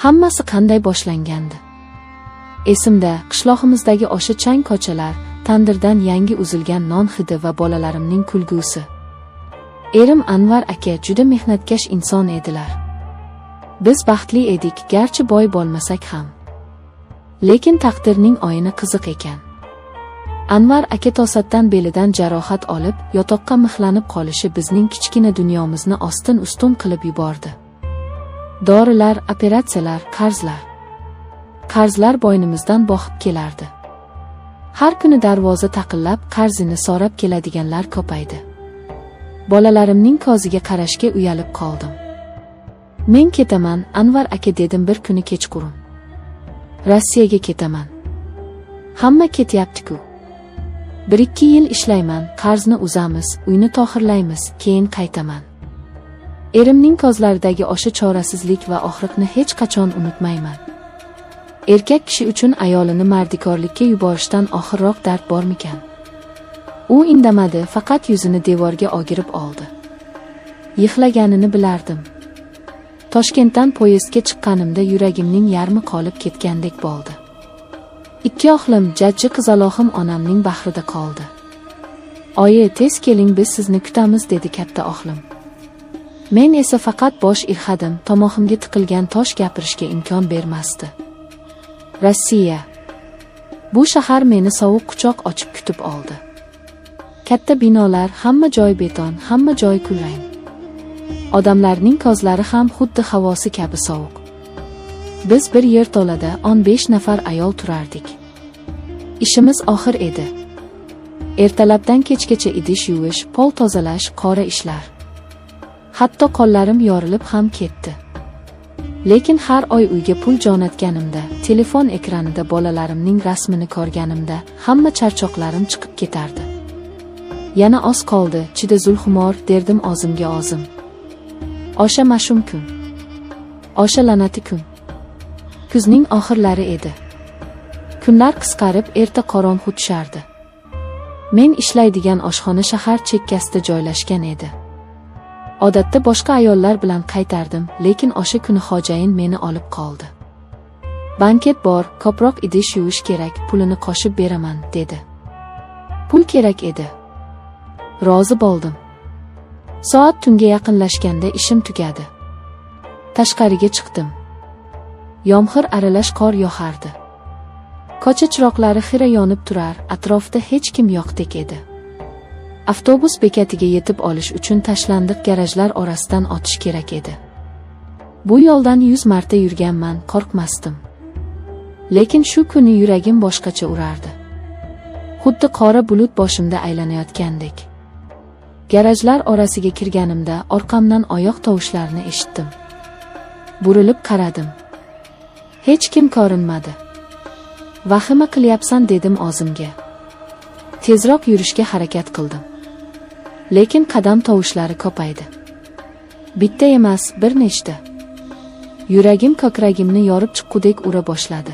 Hammasi qanday boshlangandi? Esimda qishlog'imizdagi o'sha chang ko'chalar, tandirdan yangi uzilgan non hidi va bolalarimning kulgusi. Erim Anvar aka juda mehnatkash inson edilar. Biz baxtli edik, garchi boy bo'lmasak ham. Lekin taqdirning o'yini qiziq ekan. Anvar aka to'satdan belidan jarohat olib, yotoqqa mixlanib qolishi bizning kichkina dunyomizni ostin-ustun qilib yubordi. Dorilar, operatsiyalar, qarzlar. Qarzlar bo'ynimizdan boqib kelardi. Har kuni darvoza taqillab, qarzini so'rab keladiganlar ko'paydi. Bolalarimning ko'ziga qarashga uyalib qoldim. Men ketaman, Anvar aka dedim bir kuni kechqurun. Rossiyaga ketaman. Hamma ketyapti-ku. 1-2 yil ishlayman, qarzni uzamiz, uyni to'xirlaymiz, keyin qaytaman. Erimning ko'zlaridagi o'sha chorasizlik va og'riqni hech qachon unutmayman. Erkak kishi uchun ayolini mardikorlikka yuborishdan oxirroq dard bormikan? U indamadi, faqat yuzini devorga o'girib oldi. Yig'laganini bilardim. Toshkentdan poyezdga chiqqanimda yuragimning yarmi qolib ketgandek bo'ldi. 2 o'g'lim, jajji qizaloqim onamning bag'rida qoldi. Oyi, tez keling, biz sizni kutamiz, dedi katta o'g'lim. Men esa faqat bosh irg'adim, tomog'imga tiqilgan tosh gapirishga imkon bermasdi. Rossiya. Bu shahar meni sovuq quchoq ochib kutib oldi. Katta binolar, hamma joy beton, hamma joy kulrang. Odamlarning ko'zlari ham xuddi havosi kabi sovuq. Biz bir yerto'lada 15 nafar ayol turardik. Ishimiz oxir edi. Ertalabdan kechgacha idish yuvish, pol tozalash, qora ishlar. Hatto qo'llarim yorilib ham ketdi. Lekin har oy uyga pul jo'natganimda, telefon ekranida bolalarimning rasmini ko'rganimda, hamma charchoqlarim chiqib ketardi. Yana oz qoldi, chida Zulxumor, derdim o'zimga o'zim. O'sha mash'um kun. O'sha la'nati kun. Kuzning oxirlari edi. Kunlar qisqarib, erta qorong'u tushardi. Men ishlaydigan oshxona shahar chekkasida joylashgan edi. Odatda boshqa ayollar bilan qaytardim, lekin o'sha kuni xo'jayin meni olib qoldi. Banket bor, ko'proq idish yuvish kerak, pulini qo'shib beraman, dedi. Pul kerak edi. Rozi bo'ldim. Soat tunga yaqinlashganda ishim tugadi. Tashqariga chiqdim. Yomg'ir aralash qor yog'ardi. Ko'cha chiroqlari xira yonib turar, atrofda hech kim yo'qdek edi. Avtobus bekatiga yetib olish uchun tashlandiq garajlar orasidan o'tish kerak edi. Bu yo'ldan 100 marta yurganman, qo'rqmasdim. Lekin shu kuni yuragim boshqacha urardi. Xuddi qora bulut boshimda aylanayotgandek. Garajlar orasiga kirganimda orqamdan oyoq tovushlarini eshitdim. Burilib qaradim. Hech kim ko'rinmadi. Vahima qilyapsan, dedim o'zimga. Tezroq yurishga harakat qildim. Lekin qadam tovushlari ko'paydi. Bitta emas, bir nechta. Yuragim ko'kragimni yorib chiqqudek ura boshladi.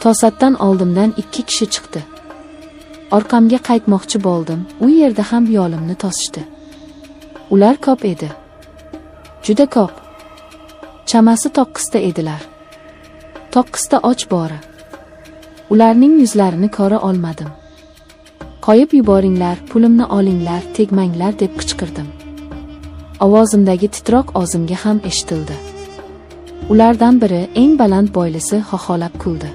To'satdan oldimdan 2 kishi chiqdi. Orqamga qaytmoqchi bo'ldim, u yerda ham yo'limni to'sishdi. Ular ko'p edi. Juda ko'p. Chamasi 9 ta edilar. 9 ta och bori. Ularning yuzlarini ko'ra olmadim. Qo'yib yuboringlar, pulimni olinglar, tegmanglar, deb qichqirdim. Ovozimdagi titroq o'zimga ham eshitildi. Ulardan biri, eng baland bo'ylisi, xoxolab kuldi.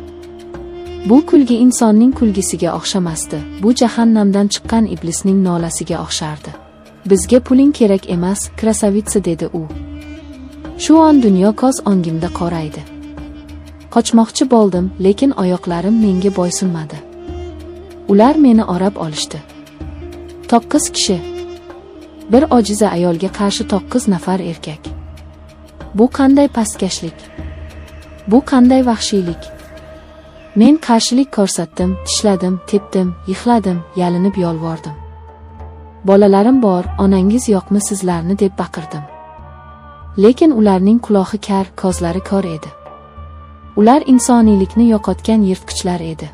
Bu kulgi insonning kulgisiga o'xshamasdi, bu jahannamdan chiqqan iblisning nolasiga o'xshardi. Bizga puling kerak emas, krasavitsa, dedi u. Shu on dunyo ko'z o'ngimda qoraydi. Qochmoqchi bo'ldim, lekin oyoqlarim menga bo'ysunmadi. Ular meni orab olishdi. 9 kishi. Bir ojiza ayolga qarshi 9 nafar erkak. Bu qanday pastkashlik? Bu qanday vahshiylik? Men qarshilik ko'rsatdim, tishladim, tepdim, yig'ladim, yalinib yolvordim. Bolalarim bor, onangiz yo'qmi sizlarni, deb baqirdim. Lekin ularning quloqi kar, ko'zlari ko'r edi. Ular insoniylikni yo'qotgan yirtqichlar edi.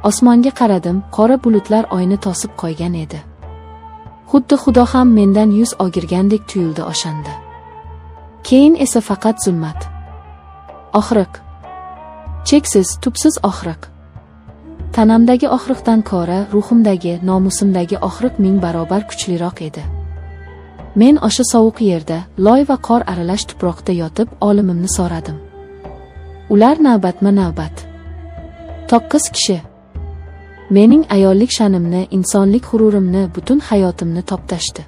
Osmonga qaradim, qora bulutlar oyni to'sib qo'ygan edi. Xuddi Xudo ham mendan yuz o'girgandek tuyuldi o'shanda. Keyin esa faqat zulmat. Og'riq. Cheksiz, tubsiz og'riq. Tanamdagi og'riqdan ko'ra ruhimdagi, nomusimdagi og'riq 1000 barobar kuchliroq edi. Men o'sha sovuq yerda, loy va qor aralash tuproqda yotib olimimni so'radim. Ular navbatma-navbat. 9 kishi. Mening ayollik sha'nimni, insonlik g'ururimni, butun hayotimni toptashdi.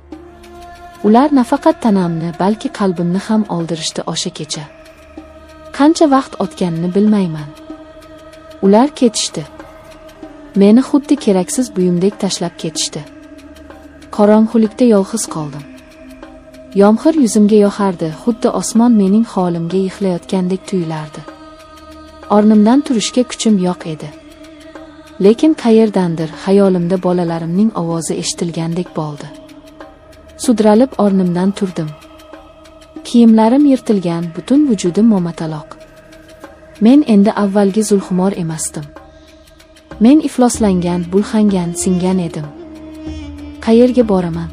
Ular nafaqat tanamni, balki qalbimni ham oldirishdi o'sha kecha. Qancha vaqt o'tganini bilmayman. Ular ketishdi. Meni xuddi keraksiz buyumdek tashlab ketishdi. Qorong'ulikda yolg'iz qoldim. Yomg'ir yuzimga yog'ardi, xuddi osmon mening holimga yig'layotgandek tuyulardi. O'rnimdan turishga kuchim yo'q edi. Lekin qayerdandir xayolimda bolalarimning ovozi eshitilgandek bo'ldi. Sudralib o'rnimdan turdim. Kiyimlarim yirtilgan, butun vujudim momataloq. Men endi avvalgi Zulxumor emasdim. Men ifloslangan, bulg'angan, singan edim. Qayerga boraman?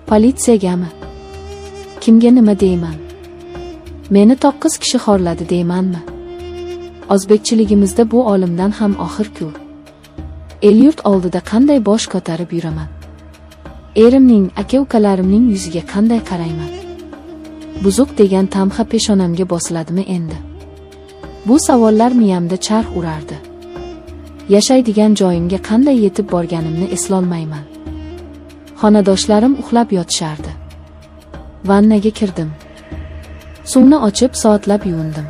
Politsiyagami? Kimga nima deyman? Meni 9 kishi xorladi deymanmi? O'zbekchiligimizda bu olimdan ham oxir-ku. El-yurt oldida qanday bosh ko'tarib yuraman? Erimning, aka-ukalarimning yuziga qanday qarayman? Buzuq degan tamxa peshonamga bosiladimi endi? Bu savollar miyamda charx urardi. Yashaydigan joyimga qanday yetib borganimni eslolmayman. Xonadoshlarim uxlab yotishardi. Vannaga kirdim. Suvni ochib soatlab yuvindim.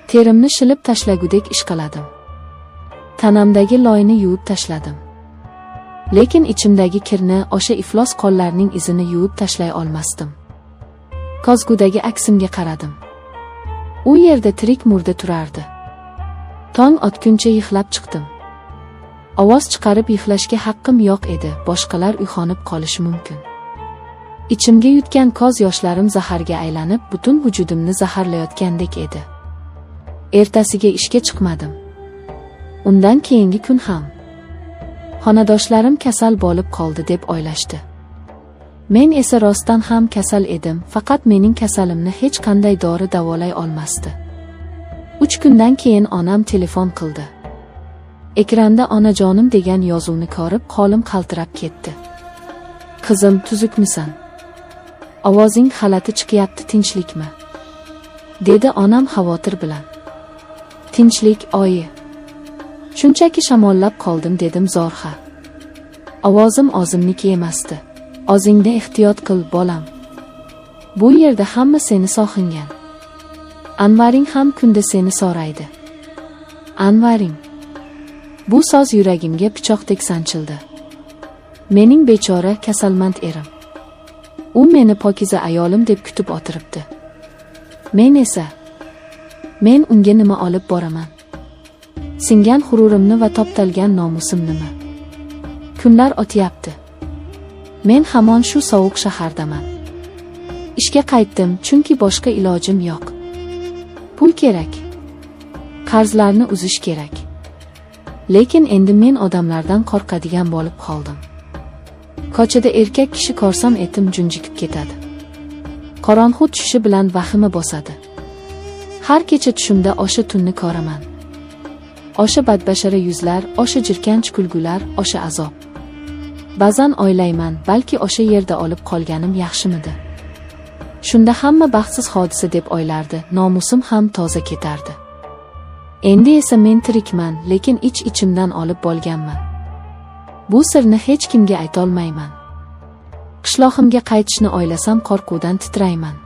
Terimni shilib tashlagudek ishqaladim. Tanamdagi loyni yuvib tashladim. Lekin ichimdagi kirni, o'sha iflos qonlarning izini yuvib tashlay olmasdim. Kozgudagi aksimga qaradim. U yerda tirik murda turardi. Tong otguncha yig'lab chiqdim. Ovoz chiqarib yig'lashga haqqim yo'q edi, boshqalar uyg'onib qolishi mumkin. Ichimga yutgan ko'z yoshlarim zaharga aylanib, butun vujudimni zaharlayotgandek edi. Ertasiga ishga chiqmadim. Undan keyingi kun ham. Xonadoshlarim kasal bo'lib qoldi deb o'ylashdi. Men esa rostdan ham kasal edim, faqat mening kasalimni hech qanday dori davolay olmasdi. 3 kundan keyin onam telefon qildi. Ekranda onajonim degan yozuvni ko'rib qo'lim qaltirab ketdi. Qizim, tuzukmisan? Ovozing g'alati chiqyapti, tinchlikmi? Dedi onam xavotir bilan. Tinchlik, oyi. Shunchaki shamollab qoldim, dedim zo'rg'a. Ovozim o'zimniki emasdi. O'zingda ehtiyot qil, bolam. Bu yerda hamma seni sog'ingan. Anvaring ham kunda seni so'raydi. Anvaring. Bu so'z yuragimga pichoqdek sanchildi. Mening bechora kasalmand erim. U meni pokiza ayolim deb kutib o'tiribdi. Men unga nima olib boraman? Singan g'ururimni va toptalgan nomusim nima? Kunlar o'tyapti. Men hamon shu sovuq shahardaman. Ishga qaytdim, chunki boshqa ilojim yo'q. Pul kerak. Qarzlarni uzish kerak. Lekin endi men odamlardan qo'rqadigan bo'lib qoldim. Ko'chada erkak kishi ko'rsam etim junjikib ketadi. Qorong'u tushishi bilan vahima bosadi. Har kecha tushimda o'sha tunni ko'raman. O'sha badbashara yuzlar, o'sha jirkanch kulgular, o'sha azob. Ba'zan o'ylayman, balki o'sha yerda olib qolganim yaxshimidi. Shunda hamma baxtsiz hodisa deb o'ylardi, nomusim ham toza ketardi. Endi esa men tirikman, lekin ich-ichimdan olib bo'lganman. Bu sirni hech kimga aytolmayman. Qishlog'imga qaytishni o'ylasam qo'rquvdan titrayman.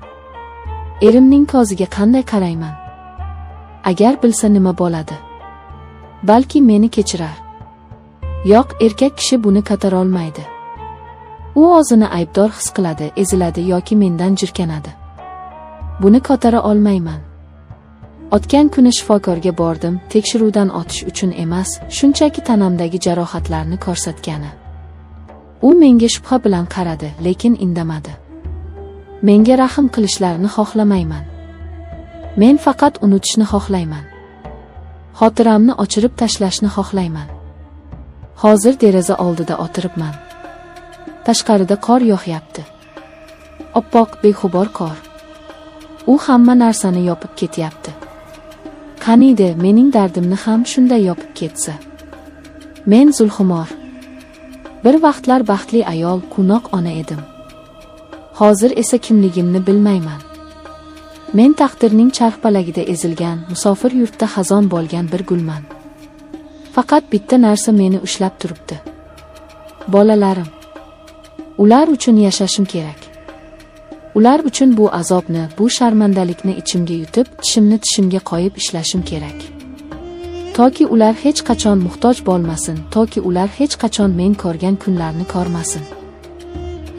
Erimning ko'ziga qanday qarayman? Agar bilsa nima bo'ladi? Balki meni kechirar. Yo'q, erkak kishi buni ko'tara olmaydi. U o'zini aybdor his qiladi, eziladi yoki mendan jirkanadi. Buni ko'tara olmayman. O'tgan kuni shifokorga bordim, tekshiruvdan o'tish uchun emas, shunchaki tanamdagi jarohatlarni ko'rsatgani. U menga shubha bilan qaradi, lekin indamadi. Menga rahm qilishlarini xohlamayman. Men faqat unutishni xohlayman. Xotiramni o'chirib tashlashni xohlayman. Hozir deraza oldida o'tiribman. Tashqarida qor yog'yapti. Oppoq, beg'ubor qor. U hamma narsani yopib ketyapti. Qaniydi mening dardimni ham shunday yopib ketsa. Men Zulxumor. Bir vaqtlar baxtli ayol, quvnoq ona edim. Hozir esa kimligimni bilmayman. Men taqdirning charxpalagida ezilgan, musofir yurtda xazon bo'lgan bir gulman. Faqat bitta narsa meni ushlab turibdi. Bolalarim. Ular uchun yashashim kerak. Ular uchun bu azobni, bu sharmandalikni ichimga yutib, tishimni tishimga qo'yib ishlashim kerak. Toki ular hech qachon muhtoj bo'lmasin, toki ular hech qachon men ko'rgan kunlarni ko'rmasin.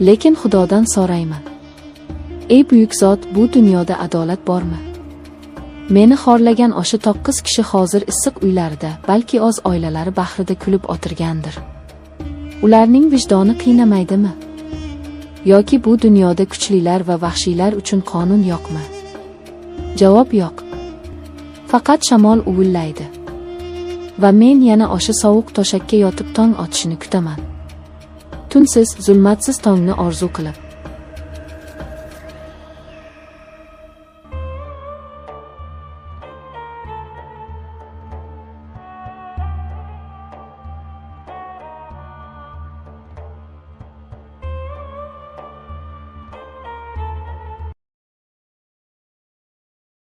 Lekin Xudodan so'rayman. Ey buyuk zot, bu dunyoda adolat bormi? Meni xorlagan o'sha 9 kishi hozir issiq uylarida, balki oz oilalari bahrida kulib o'tirgandir. Ularning vijdoni qiynamaydimi? Yoki bu dunyoda kuchlilar va vahshiylar uchun qonun yo'qmi? Javob yo'q. Faqat shamol uvillaydi. Va men yana o'sha sovuq to'shakka yotib tong otishini kutaman. Tunsiz, zulmatsiz tongni orzu qilib.